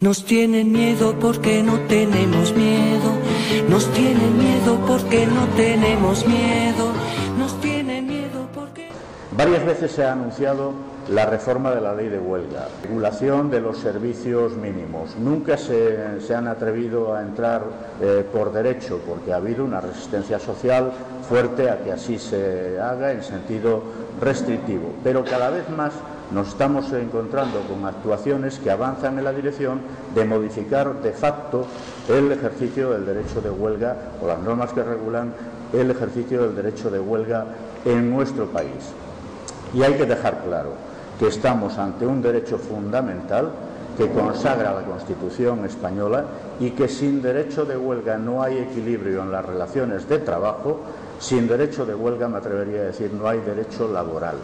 Nos tienen miedo porque no tenemos miedo. Nos tienen miedo porque no tenemos miedo. Nos tienen miedo porque... Varias veces se ha anunciado la reforma de la ley de huelga, regulación de los servicios mínimos. Nunca se han atrevido a entrar por derecho, porque ha habido una resistencia social fuerte a que así se haga en sentido restrictivo. Pero cada vez más nos estamos encontrando con actuaciones que avanzan en la dirección de modificar de facto el ejercicio del derecho de huelga o las normas que regulan el ejercicio del derecho de huelga en nuestro país. Y hay que dejar claro que estamos ante un derecho fundamental que consagra la Constitución española y que sin derecho de huelga no hay equilibrio en las relaciones de trabajo. Sin derecho de huelga, me atrevería a decir, no hay derecho laboral.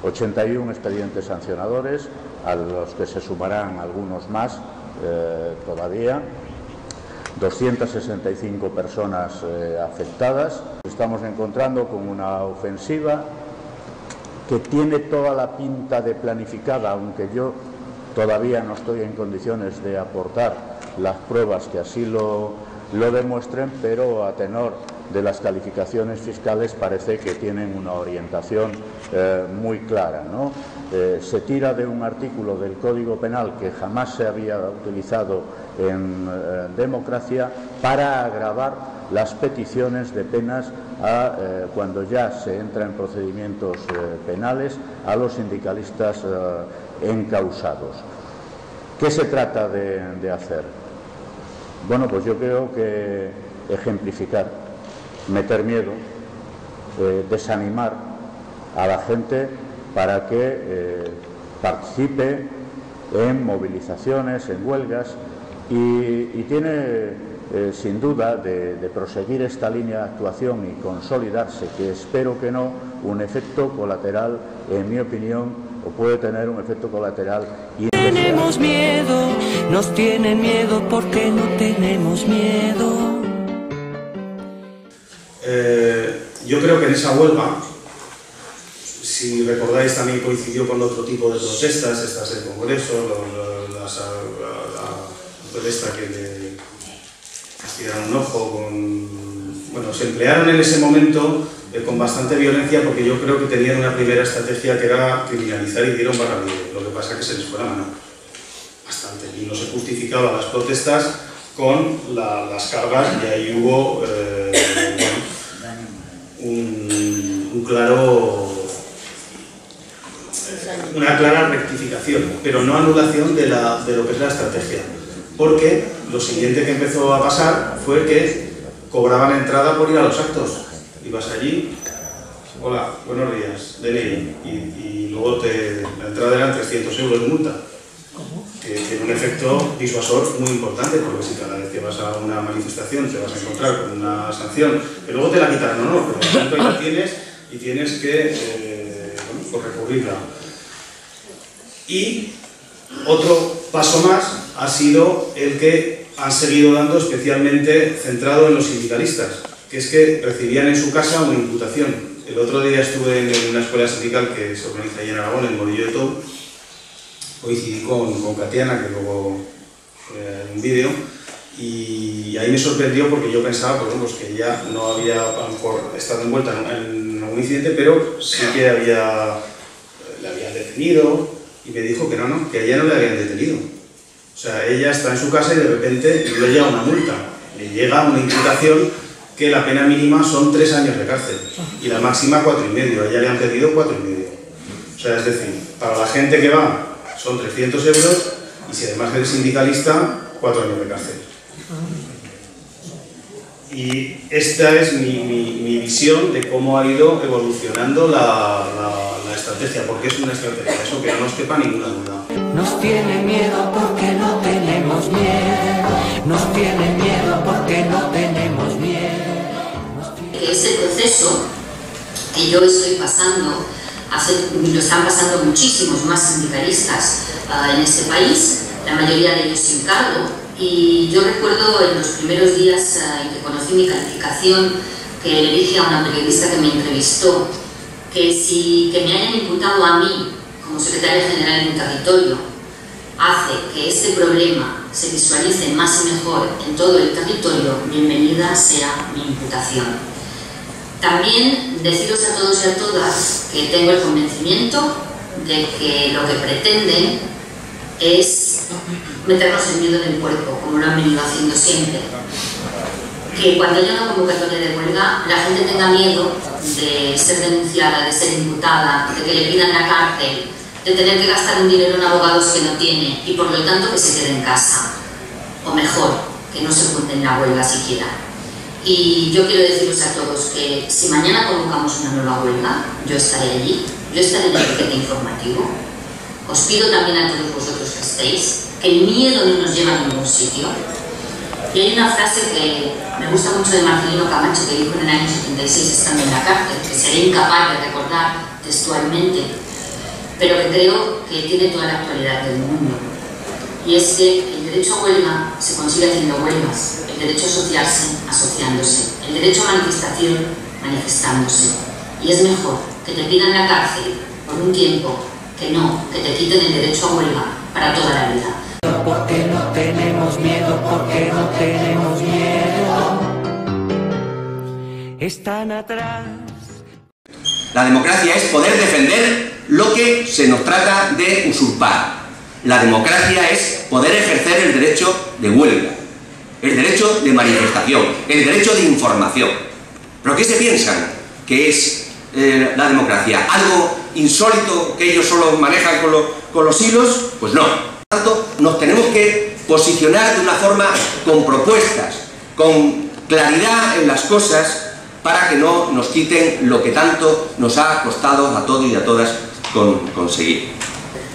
81 expedientes sancionadores, a los que se sumarán algunos más todavía, 265 personas afectadas. Estamos encontrando con una ofensiva que tiene toda la pinta de planificada, aunque yo todavía no estoy en condiciones de aportar las pruebas que así lo demuestren, pero a tenor de las calificaciones fiscales parece que tienen una orientación muy clara, ¿no? Se tira de un artículo del Código Penal que jamás se había utilizado en democracia para agravar las peticiones de penas cuando ya se entra en procedimientos penales a los sindicalistas encausados. ¿Qué se trata de hacer? Bueno, pues yo creo que ejemplificar, meter miedo, desanimar a la gente para que participe en movilizaciones, en huelgas, y tiene sin duda de proseguir esta línea de actuación y consolidarse, que espero que no, un efecto colateral, en mi opinión, o puede tener un efecto colateral. Tenemos miedo, nos tienen miedo porque no tenemos miedo. Yo creo que en esa huelga, si recordáis, también coincidió con otro tipo de protestas, estas del Congreso, la protesta que le tiraron un ojo, bueno, se emplearon en ese momento con bastante violencia, porque yo creo que tenían una primera estrategia que era criminalizar y dieron barra libre. Lo que pasa es que se les fue la mano bastante y no se justificaban las protestas con las cargas, y ahí hubo una clara rectificación, pero no anulación de lo que es la estrategia, porque lo siguiente que empezó a pasar fue que cobraban entrada por ir a los actos. Ibas allí, hola, buenos días, DNI, y luego la entrada eran 300 euros de multa, que tiene un efecto disuasor muy importante, porque si cada vez que vas a una manifestación te vas a encontrar con una sanción, que luego te la quitarán o no, pero de momento ya la tienes y tienes que pues recurrirla. Y otro paso más ha sido el que han seguido dando, especialmente centrado en los sindicalistas, que es que recibían en su casa una imputación. El otro día estuve en una escuela sindical que se organiza allí en Aragón, en Morillo de Tou, coincidí con Katiana, que luego en un vídeo, y ahí me sorprendió porque yo pensaba pues, que ella no había estado envuelta en algún incidente, pero sí que le habían detenido, y me dijo que no, que a ella no le habían detenido. O sea, ella está en su casa y de repente le llega una multa, le llega una imputación que la pena mínima son 3 años de cárcel y la máxima 4,5. A ella le han pedido 4,5. O sea, es decir, para la gente que va son 300 euros y si además eres sindicalista, 4 años de cárcel. Y esta es mi visión de cómo ha ido evolucionando la estrategia, porque es una estrategia, eso que no nos quepa ninguna duda. Nos tienen miedo porque no tenemos miedo. Nos tienen miedo porque no tenemos miedo. Ese proceso que yo estoy pasando, lo están pasando muchísimos más sindicalistas en este país, la mayoría de ellos sin cargo. Y yo recuerdo en los primeros días en que conocí mi calificación, que le dije a una periodista que me entrevistó que me hayan imputado a mí como secretaria general en un territorio hace que este problema se visualice más y mejor en todo el territorio, bienvenida sea mi imputación. También deciros a todos y a todas que tengo el convencimiento de que lo que pretenden es meternos el miedo en el cuerpo, como lo han venido haciendo siempre. Que cuando haya una convocatoria de huelga, la gente tenga miedo de ser denunciada, de ser imputada, de que le pidan la cárcel, de tener que gastar un dinero en abogados que no tiene y por lo tanto que se quede en casa. O mejor, que no se junten en la huelga siquiera. Y yo quiero deciros a todos que si mañana convocamos una nueva huelga, yo estaré allí, yo estaré en el piquete informativo. Os pido también a todos vosotros que estéis, que el miedo no nos lleva a ningún sitio. Y hay una frase que me gusta mucho de Marcelino Camacho, que dijo en el año 76 estando en la cárcel, que seré incapaz de recordar textualmente, pero que creo que tiene toda la actualidad del mundo. Y es que el derecho a huelga se consigue haciendo huelgas, el derecho a asociarse, asociándose, el derecho a manifestación, manifestándose. Y es mejor que te pidan la cárcel por un tiempo que no, que te quiten el derecho a huelga para toda la vida. Porque no tenemos miedo, porque no tenemos miedo. Están atrás. La democracia es poder defender lo que se nos trata de usurpar. La democracia es poder ejercer el derecho de huelga, el derecho de manifestación, el derecho de información. ¿Pero qué se piensan que es la democracia? ¿Algo insólito que ellos solo manejan con los hilos? Pues no. Por lo tanto, nos tenemos que posicionar de una forma con propuestas, con claridad en las cosas, para que no nos quiten lo que tanto nos ha costado a todos y a todas conseguir.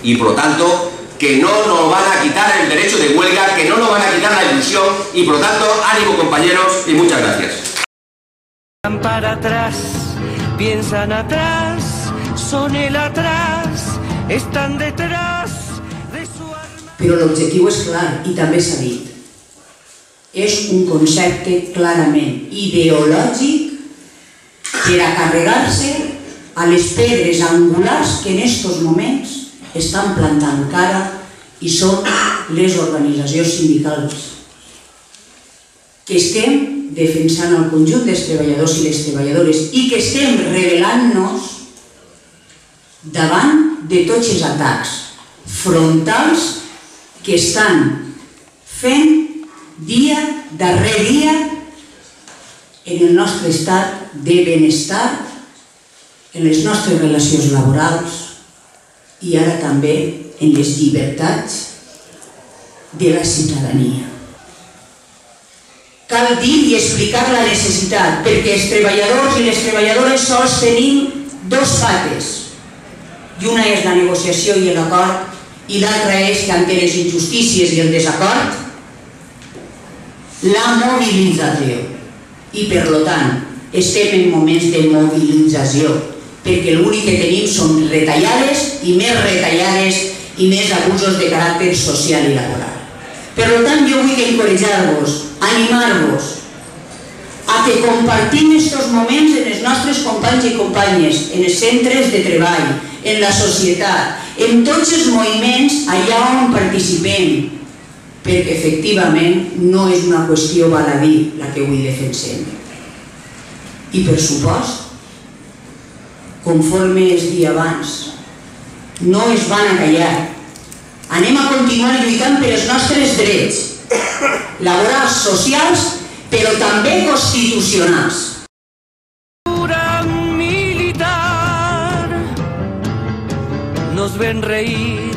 Y por lo tanto, que no nos van a quitar el derecho de huelga, que no nos van a quitar la ilusión, y por lo tanto, ánimo compañeros y muchas gracias. Van para atrás, piensan atrás, son el atrás, están detrás de su arma. Però l'objectiu és clar i també s'ha dit. És un concepte clarament ideològic per a carregar-se a les pedres angulars que en estos moments estan plantant cara i són les organitzacions sindicals. Que estem defensant el conjunt dels treballadors i les treballadores i que estem rebel·lant-nos davant de tots els atacs frontals que estan fent dia darrere dia en el nostre estat de benestar, en les nostres relacions laborals i ara també en les llibertats de la ciutadania. Cal dir i explicar la necessitat, perquè els treballadors i les treballadores sols tenim dos pates, i una és la negociació i l'acord, i l'altra és que ante les injustícies i el desacord, la mobilització. I per tant, estem en moments de mobilització, perquè l'únic que tenim són retallades i més abusos de caràcter social i laboral. Per tant, jo vull encoratjar-vos, animar-vos a que compartim aquests moments en els nostres companys i companyes, en els centres de treball, en la societat, en tots els moviments allà on participem, perquè efectivament no és una qüestió baladí la que avui defensem. I per supost, conforme es dia abans, no es van a callar. Anem a continuar lluitant per els nostres drets laborals, socials, però també constitucionals. Nos ven reír,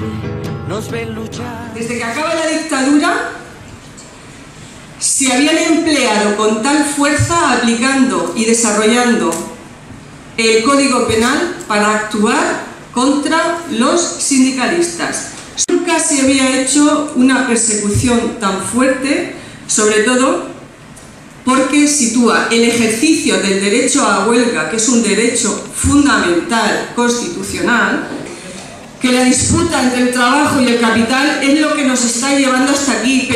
nos ven luchar. Desde que acaba la dictadura, se habían empleado con tal fuerza aplicando y desarrollando el Código Penal para actuar contra los sindicalistas. Nunca se había hecho una persecución tan fuerte, sobre todo porque sitúa el ejercicio del derecho a huelga, que es un derecho fundamental, constitucional, que la disputa entre el trabajo y el capital es lo que nos está llevando hasta aquí.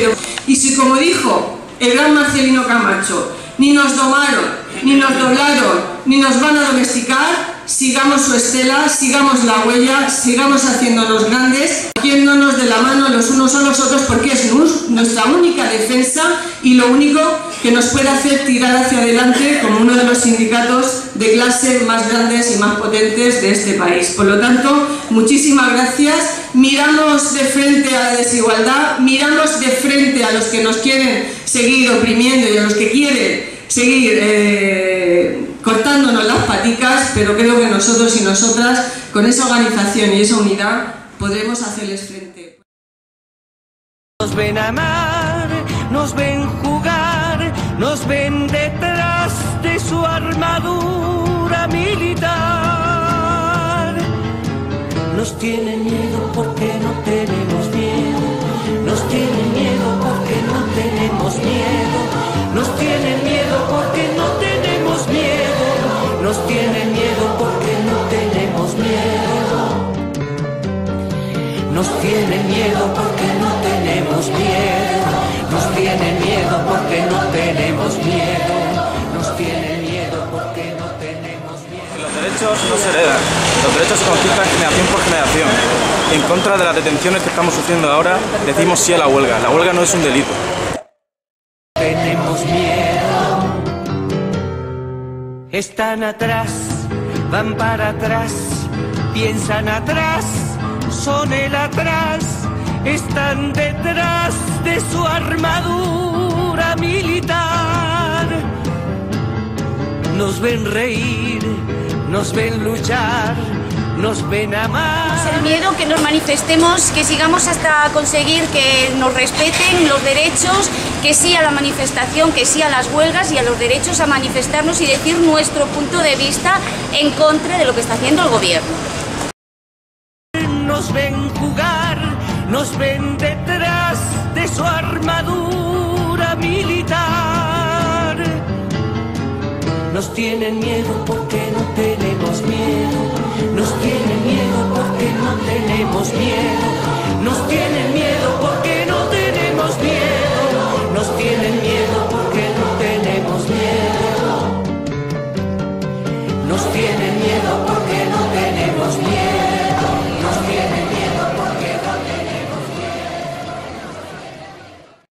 Y si, como dijo el gran Marcelino Camacho, ni nos domaron, ni nos doblaron, ni nos van a domesticar, sigamos su estela, sigamos la huella, sigamos haciéndonos grandes, cogiéndonos de la mano los unos a los otros, porque es nuestra única defensa y lo único que nos puede hacer tirar hacia adelante como uno de los sindicatos de clase más grandes y más potentes de este país. Por lo tanto, muchísimas gracias. Miramos de frente a la desigualdad, miramos de frente a los que nos quieren seguir oprimiendo y a los que quieren seguir cortándonos las paticas, pero creo que nosotros y nosotras, con esa organización y esa unidad, podremos hacerles frente. Nos ven amar, nos ven jugar, nos ven detrás de su armadura militar. Nos tienen miedo porque no tenemos miedo, nos tienen miedo porque no tenemos miedo, nos tienen miedo porque no tenemos miedo, nos tienen miedo porque no tenemos miedo, nos tienen miedo porque no tenemos miedo, nos tienen miedo porque no tenemos miedo, nos tienen miedo porque no tenemos miedo. Los derechos no se heredan, los derechos se conquistan generación por generación. En contra de las detenciones que estamos sufriendo ahora, decimos sí a la huelga. La huelga no es un delito. Tenemos miedo, están atrás, van para atrás, piensan atrás, son el atrás, están detrás de su armadura militar. Nos ven reír, nos ven luchar, nos ven amar. El miedo, que nos manifestemos, que sigamos hasta conseguir que nos respeten los derechos, que sí a la manifestación, que sí a las huelgas y a los derechos a manifestarnos y decir nuestro punto de vista en contra de lo que está haciendo el gobierno. Nos ven jugar, nos ven detrás de su armadura militar. Nos tienen miedo porque no tenemos miedo, nos tienen miedo porque no tenemos miedo, nos tienen miedo porque no tenemos miedo, nos tienen miedo porque no tenemos miedo, nos tienen miedo porque no tenemos miedo.